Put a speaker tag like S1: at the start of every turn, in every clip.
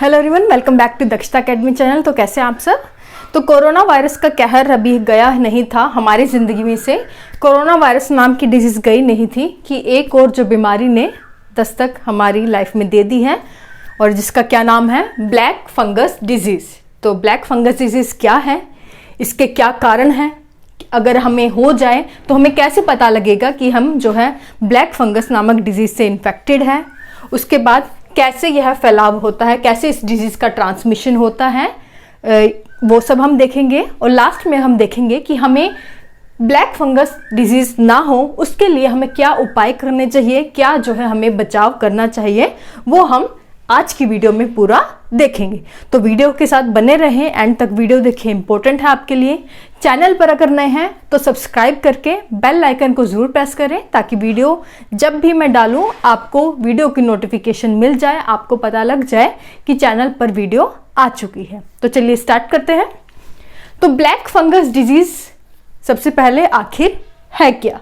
S1: Hello everyone, welcome back to Dakshata academy channel. तो कैसे हैं आप सब। तो कोरोना वायरस का कहर अभी गया नहीं था हमारी ज़िंदगी में से। कोरोना वायरस नाम की डिजीज़ गई नहीं थी कि एक और जो बीमारी ने दस्तक हमारी लाइफ में दे दी है और जिसका क्या नाम है, ब्लैक फंगस डिजीज़। तो ब्लैक फंगस डिजीज़ क्या है, इसके क्या कारण हैं, अगर हमें हो जाए तो हमें कैसे पता लगेगा कि हम जो है ब्लैक फंगस नामक डिजीज़ से इन्फेक्टेड है, उसके बाद कैसे यह फैलाव होता है, कैसे इस डिजीज़ का ट्रांसमिशन होता है, वो सब हम देखेंगे। और लास्ट में हम देखेंगे कि हमें ब्लैक फंगस डिजीज़ ना हो उसके लिए हमें क्या उपाय करने चाहिए, क्या जो है हमें बचाव करना चाहिए, वो हम आज की वीडियो में पूरा देखेंगे। तो वीडियो के साथ बने रहें, एंड तक वीडियो देखें, इंपॉर्टेंट है आपके लिए। चैनल पर अगर नए हैं तो सब्सक्राइब करके बेल आइकन को ज़रूर प्रेस करें ताकि वीडियो जब भी मैं डालूं आपको वीडियो की नोटिफिकेशन मिल जाए, आपको पता लग जाए कि चैनल पर वीडियो आ चुकी है। तो चलिए स्टार्ट करते हैं। तो ब्लैक फंगस डिजीज़ सबसे पहले आखिर है क्या।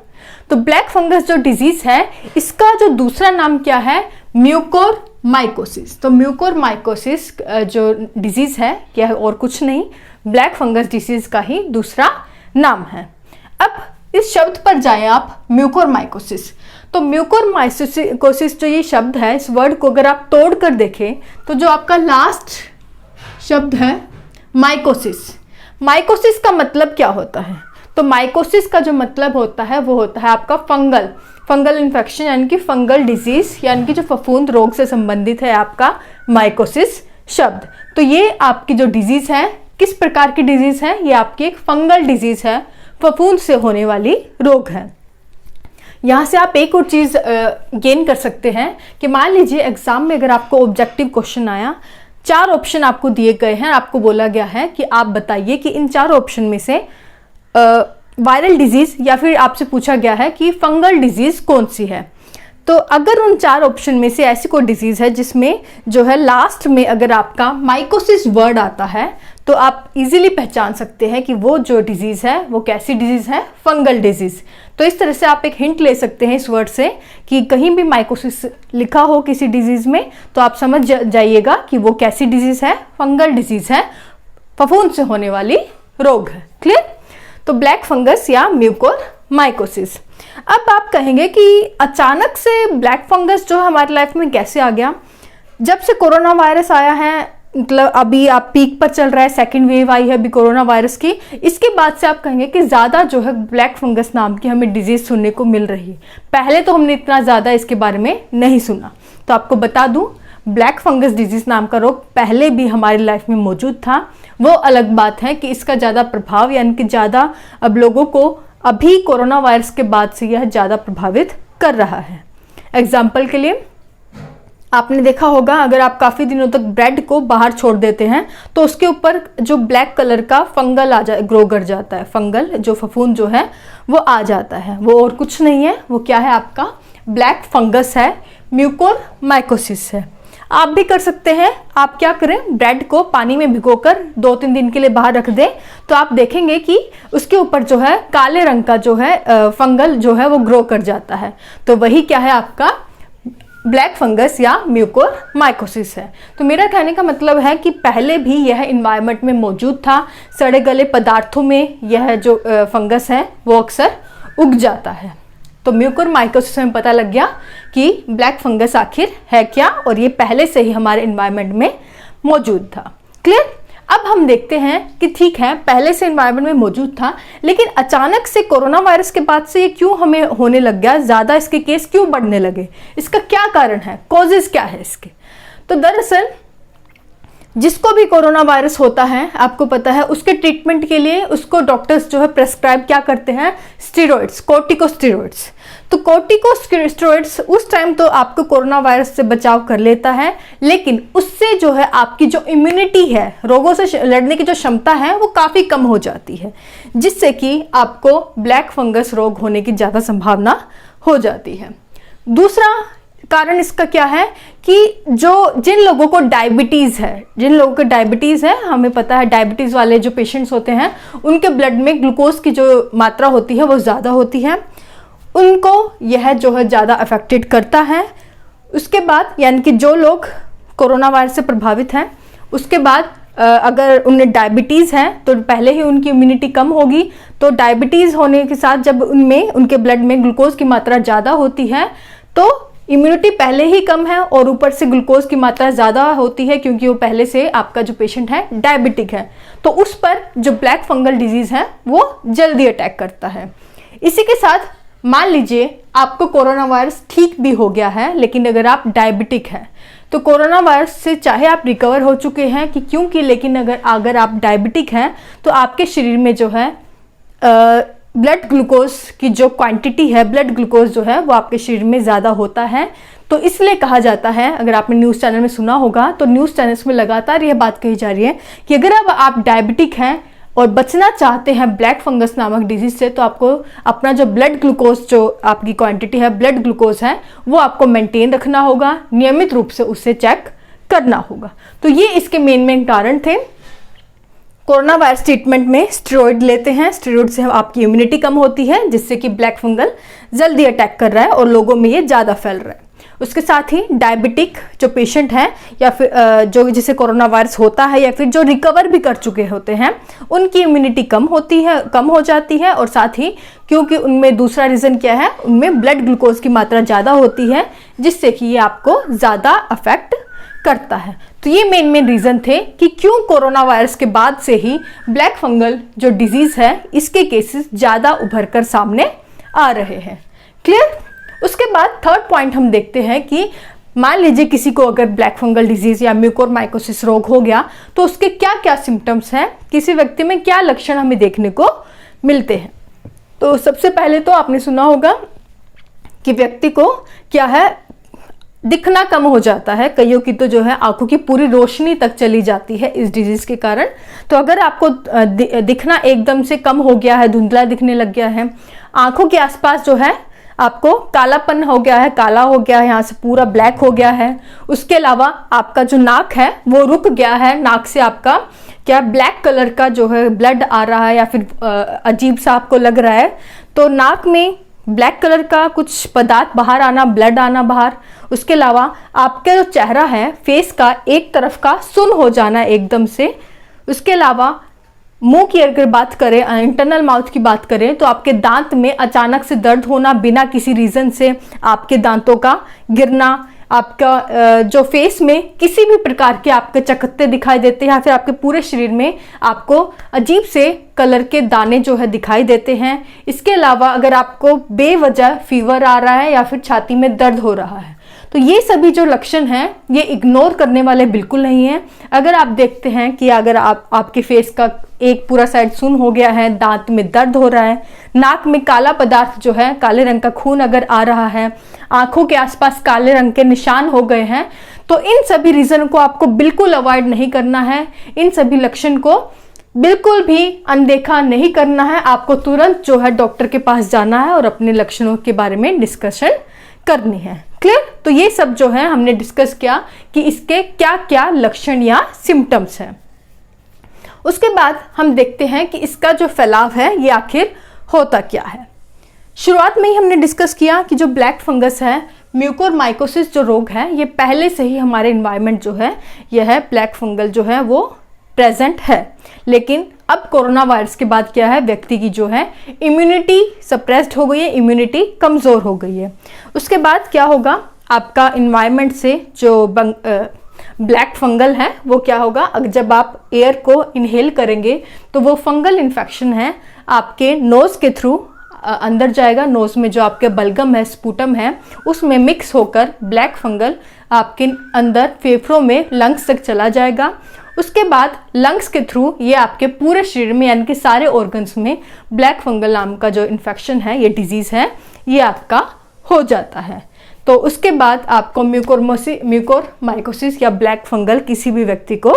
S1: तो ब्लैक फंगस जो डिजीज़ है इसका जो दूसरा नाम क्या है, म्यूकोरमाइकोसिस। तो म्यूकोरमाइकोसिस जो डिजीज़ है क्या है और कुछ नहीं, ब्लैक फंगस डिजीज़ का ही दूसरा नाम है। अब इस शब्द पर जाएं आप, म्यूकोरमाइकोसिस। तो म्यूकोरमाइकोसिस जो ये शब्द है, इस वर्ड को अगर आप तोड़ कर देखें तो जो आपका लास्ट शब्द है माइकोसिस, माइकोसिस का मतलब क्या होता है। तो माइकोसिस का जो मतलब होता है वो होता है आपका फंगल इन्फेक्शन, यानी कि फंगल डिजीज, यानी कि जो फफूंद रोग से संबंधित है आपका माइकोसिस शब्द। तो ये आपकी जो डिजीज है, किस प्रकार की डिजीज है, ये आपकी एक फंगल डिजीज है, फफूंद से होने वाली रोग है। यहाँ से आप एक और चीज़ गेन कर सकते हैं कि मान लीजिए एग्जाम में अगर आपको ऑब्जेक्टिव क्वेश्चन आया, 4 ऑप्शन आपको दिए गए हैं, आपको बोला गया है कि आप बताइए कि इन 4 ऑप्शन में से वायरल डिजीज या फिर आपसे पूछा गया है कि फंगल डिजीज कौन सी है। तो अगर उन 4 ऑप्शन में से ऐसी कोई डिजीज है जिसमें जो है लास्ट में अगर आपका माइकोसिस वर्ड आता है तो आप इजीली पहचान सकते हैं कि वो जो डिजीज है वो कैसी डिजीज है, फंगल डिजीज। तो इस तरह से आप एक हिंट ले सकते हैं इस वर्ड से कि कहीं भी माइकोसिस लिखा हो किसी डिजीज में तो आप समझ जाइएगा कि वो कैसी डिजीज है, फंगल डिजीज है, फफूंद से होने वाली रोग है। क्लियर। तो ब्लैक फंगस या म्यूकोरमाइकोसिस। अब आप कहेंगे कि अचानक से ब्लैक फंगस जो हमारी लाइफ में कैसे आ गया। जब से कोरोना वायरस आया है, मतलब अभी आप पीक पर चल रहा है, सेकेंड वेव आई है अभी कोरोना वायरस की, इसके बाद से आप कहेंगे कि ज़्यादा जो है ब्लैक फंगस नाम की हमें डिजीज़ सुनने को मिल रही है। पहले तो हमने इतना ज़्यादा इसके बारे में नहीं सुना। तो आपको बता दूं, ब्लैक फंगस डिजीज़ नाम का रोग पहले भी हमारी लाइफ में मौजूद था। वो अलग बात है कि इसका ज़्यादा प्रभाव, यानी कि ज़्यादा अब लोगों को अभी कोरोना वायरस के बाद से यह ज़्यादा प्रभावित कर रहा है। एग्जाम्पल के लिए आपने देखा होगा, अगर आप काफ़ी दिनों तक ब्रेड को बाहर छोड़ देते हैं तो उसके ऊपर जो ब्लैक कलर का फंगल ग्रो कर जाता है, फंगल जो फफूंद जो है वो आ जाता है। वो और कुछ नहीं है, वो क्या है, आपका ब्लैक फंगस है, म्यूकोरमाइकोसिस है। आप भी कर सकते हैं। आप क्या करें, ब्रेड को पानी में भिगोकर 2-3 दिन के लिए बाहर रख दें तो आप देखेंगे कि उसके ऊपर जो है काले रंग का जो है फंगल जो है वो ग्रो कर जाता है। तो वही क्या है, आपका ब्लैक फंगस या म्यूकोरमाइकोसिस है। तो मेरा कहने का मतलब है कि पहले भी यह इन्वायरमेंट में मौजूद था। सड़े गले पदार्थों में यह जो फंगस है वो अक्सर उग जाता है। तो म्यूकोरमाइकोसिस में पता लग गया कि ब्लैक फंगस आखिर है क्या, और ये पहले से ही हमारे इन्वायरमेंट में मौजूद था। क्लियर। अब हम देखते हैं कि ठीक है, पहले से इन्वायरमेंट में मौजूद था, लेकिन अचानक से कोरोना वायरस के बाद से ये क्यों हमें होने लग गया, ज़्यादा इसके केस क्यों बढ़ने लगे, इसका क्या कारण है, कॉजेज क्या है इसके। तो दरअसल जिसको भी कोरोना वायरस होता है, आपको पता है, उसके ट्रीटमेंट के लिए उसको डॉक्टर्स जो है प्रेस्क्राइब क्या करते हैं, स्टेरॉइड्स, कोर्टिकोस्टेरॉइड्स। तो कोर्टिकोस्टेरॉइड्स उस टाइम तो आपको कोरोना वायरस से बचाव कर लेता है, लेकिन उससे जो है आपकी जो इम्यूनिटी है, रोगों से लड़ने की जो क्षमता है वो काफ़ी कम हो जाती है, जिससे कि आपको ब्लैक फंगस रोग होने की ज़्यादा संभावना हो जाती है। दूसरा कारण इसका क्या है कि जिन लोगों को डायबिटीज़ है, हमें पता है डायबिटीज़ वाले जो पेशेंट्स होते हैं उनके ब्लड में ग्लूकोज की जो मात्रा होती है वो ज़्यादा होती है, उनको यह जो है ज़्यादा अफेक्टेड करता है। उसके बाद यानी कि जो लोग कोरोना वायरस से प्रभावित हैं। उसके बाद अगर उन्हें डायबिटीज़ है तो पहले ही उनकी इम्यूनिटी कम होगी। तो डायबिटीज़ होने के साथ जब उनके ब्लड में ग्लूकोज की मात्रा ज़्यादा होती है तो इम्यूनिटी पहले ही कम है और ऊपर से ग्लूकोज की मात्रा ज़्यादा होती है, क्योंकि वो पहले से आपका जो पेशेंट है डायबिटिक है, तो उस पर जो ब्लैक फंगल डिजीज़ है वो जल्दी अटैक करता है। इसी के साथ मान लीजिए आपको कोरोना वायरस ठीक भी हो गया है, लेकिन अगर आप डायबिटिक हैं तो कोरोना वायरस से चाहे आप रिकवर हो चुके हैं कि क्योंकि, लेकिन अगर आप डायबिटिक हैं तो आपके शरीर में जो है ब्लड ग्लूकोज की जो क्वांटिटी है, ब्लड ग्लूकोज जो है वो आपके शरीर में ज़्यादा होता है। तो इसलिए कहा जाता है, अगर आपने न्यूज़ चैनल में सुना होगा तो न्यूज़ चैनल्स में लगातार यह बात कही जा रही है कि अगर अब आप डायबिटिक हैं और बचना चाहते हैं ब्लैक फंगस नामक डिजीज से, तो आपको अपना जो ब्लड ग्लूकोज, जो आपकी क्वांटिटी है ब्लड ग्लूकोज है, वो आपको मेंटेन रखना होगा, नियमित रूप से उससे चेक करना होगा। तो ये इसके मेन कारण थे। कोरोना वायरस ट्रीटमेंट में स्टेरॉइड लेते हैं, स्टेरॉइड से आपकी इम्यूनिटी कम होती है, जिससे कि ब्लैक फंगल जल्दी अटैक कर रहा है और लोगों में ये ज़्यादा फैल रहा है। उसके साथ ही डायबिटिक जो पेशेंट हैं या फिर जो जिसे कोरोना वायरस होता है या फिर जो रिकवर भी कर चुके होते हैं, उनकी इम्यूनिटी कम हो जाती है। और साथ ही क्योंकि उनमें दूसरा रीज़न क्या है, उनमें ब्लड ग्लूकोज की मात्रा ज़्यादा होती है, जिससे कि ये आपको ज़्यादा अफेक्ट करता है। तो ये मेन रीज़न थे कि क्यों कोरोना वायरस के बाद से ही ब्लैक फंगल जो डिजीज़ है इसके केसेस ज़्यादा उभर कर सामने आ रहे हैं। क्लियर? उसके बाद थर्ड पॉइंट हम देखते हैं कि मान लीजिए किसी को अगर ब्लैक फंगल डिजीज़ या म्यूकोरमाइकोसिस रोग हो गया तो उसके क्या क्या सिम्टम्स हैं, किसी व्यक्ति में क्या लक्षण हमें देखने को मिलते हैं। तो सबसे पहले तो आपने सुना होगा कि व्यक्ति को क्या है, दिखना कम हो जाता है। कईयों की तो जो है आंखों की पूरी रोशनी तक चली जाती है इस डिजीज़ के कारण। तो अगर आपको दिखना एकदम से कम हो गया है, धुंधला दिखने लग गया है, आंखों के आसपास जो है आपको कालापन हो गया है, काला हो गया है, यहाँ से पूरा ब्लैक हो गया है, उसके अलावा आपका जो नाक है वो रुक गया है, नाक से आपका क्या ब्लैक कलर का जो है ब्लड आ रहा है या फिर अजीब सा आपको लग रहा है, तो नाक में ब्लैक कलर का कुछ पदार्थ बाहर आना, ब्लड आना बाहर। उसके अलावा आपका जो चेहरा है, फेस का एक तरफ का सुन्न हो जाना एकदम से। उसके अलावा मुंह की अगर बात करें, इंटरनल माउथ की बात करें, तो आपके दांत में अचानक से दर्द होना बिना किसी रीज़न से, आपके दांतों का गिरना, आपका जो फेस में किसी भी प्रकार के आपके चकत्ते दिखाई देते हैं या फिर आपके पूरे शरीर में आपको अजीब से कलर के दाने जो है दिखाई देते हैं। इसके अलावा अगर आपको बेवजह फीवर आ रहा है या फिर छाती में दर्द हो रहा है, तो ये सभी जो लक्षण हैं ये इग्नोर करने वाले बिल्कुल नहीं हैं। अगर आप देखते हैं कि अगर आपके फेस का एक पूरा साइड सुन्न हो गया है, दांत में दर्द हो रहा है, नाक में काला पदार्थ जो है, काले रंग का खून अगर आ रहा है, आंखों के आसपास काले रंग के निशान हो गए हैं, तो इन सभी रीज़न को आपको बिल्कुल अवॉइड नहीं करना है। इन सभी लक्षण को बिल्कुल भी अनदेखा नहीं करना है। आपको तुरंत जो है डॉक्टर के पास जाना है और अपने लक्षणों के बारे में डिस्कशन करनी है। क्लियर? तो ये सब जो है हमने डिस्कस किया कि इसके क्या क्या लक्षण या सिम्टम्स हैं। उसके बाद हम देखते हैं कि इसका जो फैलाव है ये आखिर होता क्या है। शुरुआत में ही हमने डिस्कस किया कि जो ब्लैक फंगस है, म्यूकोरमाइकोसिस जो रोग है, ये पहले से ही हमारे इन्वायरमेंट जो है यह है ब्लैक फंगल जो है वो प्रेजेंट है। लेकिन अब कोरोना वायरस के बाद क्या है, व्यक्ति की जो है इम्यूनिटी सप्रेस्ड हो गई है, इम्यूनिटी कमज़ोर हो गई है। उसके बाद क्या होगा, आपका इन्वायरमेंट से जो ब्लैक फंगल है वो क्या होगा, जब आप एयर को इनहेल करेंगे तो वो फंगल इन्फेक्शन है आपके नोज़ के थ्रू अंदर जाएगा। नोज़ में जो आपके बलगम है, स्पूटम है, उसमें मिक्स होकर ब्लैक फंगल आपके अंदर फेफड़ों में लंग्स तक चला जाएगा। उसके बाद लंग्स के थ्रू ये आपके पूरे शरीर में यानी कि सारे ऑर्गन्स में ब्लैक फंगल नाम का जो इन्फेक्शन है, ये डिजीज़ है, ये आपका हो जाता है। तो उसके बाद आपको म्यूकोरमाइकोसिस या ब्लैक फंगल किसी भी व्यक्ति को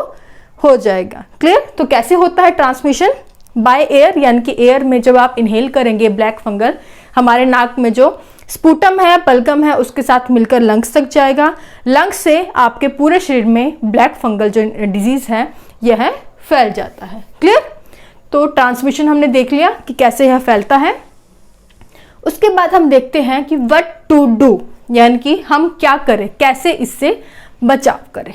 S1: हो जाएगा। क्लियर? तो कैसे होता है ट्रांसमिशन? बाय एयर, यानी कि एयर में जब आप इनहेल करेंगे ब्लैक फंगल, हमारे नाक में जो स्पूटम है, बलगम है, उसके साथ मिलकर लंग्स तक जाएगा। लंग्स से आपके पूरे शरीर में ब्लैक फंगल जो डिजीज़ है यह फैल जाता है। क्लियर? तो ट्रांसमिशन हमने देख लिया कि कैसे यह फैलता है। उसके बाद हम देखते हैं कि व्हाट टू डू, यानी कि हम क्या करें, कैसे इससे बचाव करें।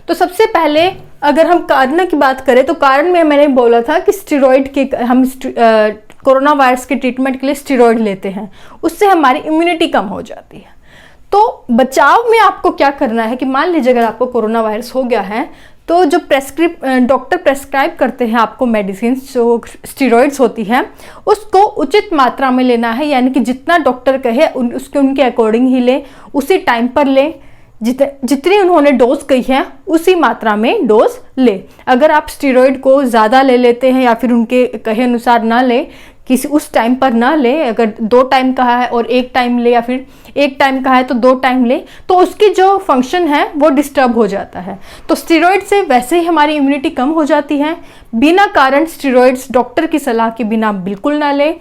S1: तो सबसे पहले अगर हम कारण की बात करें तो कारण में मैंने बोला था कि स्टेरॉइड के हम कोरोना वायरस के ट्रीटमेंट के लिए स्टेरॉइड लेते हैं, उससे हमारी इम्यूनिटी कम हो जाती है। तो बचाव में आपको क्या करना है कि मान लीजिए अगर आपको कोरोना वायरस हो गया है तो जो डॉक्टर प्रेस्क्राइब करते हैं आपको मेडिसिन जो स्टेरॉइड्स होती हैं उसको उचित मात्रा में लेना है, यानी कि जितना डॉक्टर कहे उसके उनके अकॉर्डिंग ही लें, उसी टाइम पर लें, जितनी उन्होंने डोज कही है उसी मात्रा में डोज ले। अगर आप स्टेरॉइड को ज़्यादा ले लेते हैं या फिर उनके कहे अनुसार ना ले, किसी उस टाइम पर ना ले, अगर 2 टाइम कहा है और 1 टाइम ले या फिर 1 टाइम कहा है तो 2 टाइम ले, तो उसकी जो फंक्शन है वो डिस्टर्ब हो जाता है। तो स्टेरॉइड से वैसे ही हमारी इम्यूनिटी कम हो जाती है। बिना कारण स्टेरॉइड्स डॉक्टर की सलाह के बिना बिल्कुल ना ले।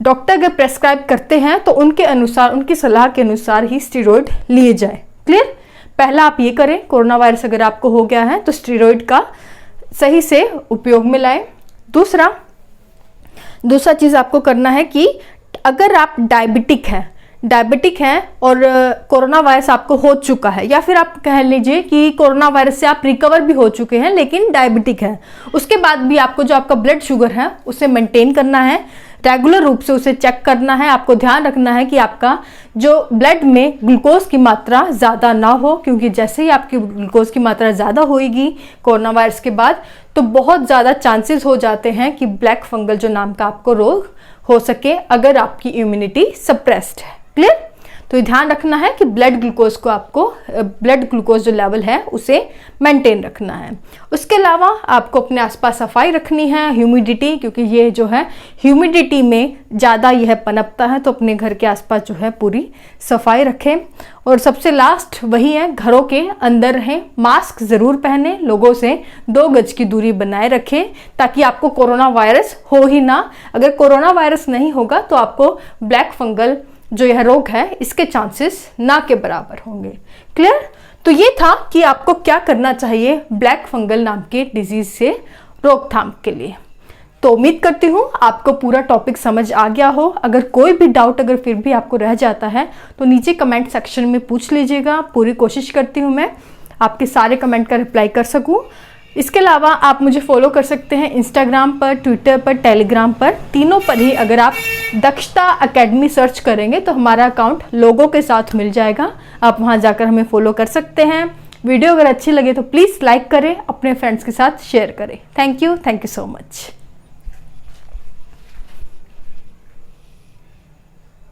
S1: डॉक्टर अगर प्रेस्क्राइब करते हैं तो उनके अनुसार, उनकी सलाह के अनुसार ही स्टेरॉइड लिए जाए। क्लियर? पहला आप ये करें, कोरोना वायरस अगर आपको हो गया है तो स्टेरॉइड का सही से उपयोग में लाएं। दूसरा चीज़ आपको करना है कि अगर आप डायबिटिक हैं और कोरोना वायरस आपको हो चुका है, या फिर आप कह लीजिए कि कोरोना वायरस से आप रिकवर भी हो चुके हैं लेकिन डायबिटिक हैं, उसके बाद भी आपको जो आपका ब्लड शुगर है उसे मेंटेन करना है, रेगुलर रूप से उसे चेक करना है। आपको ध्यान रखना है कि आपका जो ब्लड में ग्लूकोज की मात्रा ज़्यादा ना हो, क्योंकि जैसे ही आपकी ग्लूकोज की मात्रा ज़्यादा होएगी कोरोना वायरस के बाद तो बहुत ज़्यादा चांसेस हो जाते हैं कि ब्लैक फंगल जो नाम का आपको रोग हो सके अगर आपकी इम्यूनिटी सप्रेस्ड है। क्लियर? तो ये ध्यान रखना है कि ब्लड ग्लूकोज जो लेवल है उसे मेंटेन रखना है। उसके अलावा आपको अपने आसपास सफाई रखनी है, ह्यूमिडिटी, क्योंकि ये जो है ह्यूमिडिटी में ज़्यादा यह पनपता है, तो अपने घर के आसपास जो है पूरी सफाई रखें। और सबसे लास्ट वही है, घरों के अंदर रहें, मास्क ज़रूर पहने, लोगों से 2 गज की दूरी बनाए रखें ताकि आपको कोरोना वायरस हो ही ना। अगर कोरोना वायरस नहीं होगा तो आपको ब्लैक फंगल जो यह रोग है इसके चांसेस ना के बराबर होंगे। क्लियर? तो ये था कि आपको क्या करना चाहिए ब्लैक फंगल नाम के डिजीज से रोकथाम के लिए। तो उम्मीद करती हूँ आपको पूरा टॉपिक समझ आ गया हो। अगर कोई भी डाउट अगर फिर भी आपको रह जाता है तो नीचे कमेंट सेक्शन में पूछ लीजिएगा। पूरी कोशिश करती हूँ मैं आपके सारे कमेंट का रिप्लाई कर सकूँ। इसके अलावा आप मुझे फॉलो कर सकते हैं इंस्टाग्राम पर, ट्विटर पर, टेलीग्राम पर, तीनों पर ही अगर आप दक्षता एकेडमी सर्च करेंगे तो हमारा अकाउंट लोगों के साथ मिल जाएगा। आप वहां जाकर हमें फॉलो कर सकते हैं। वीडियो अगर अच्छी लगे तो प्लीज़ लाइक करें, अपने फ्रेंड्स के साथ शेयर करें। Thank you so much.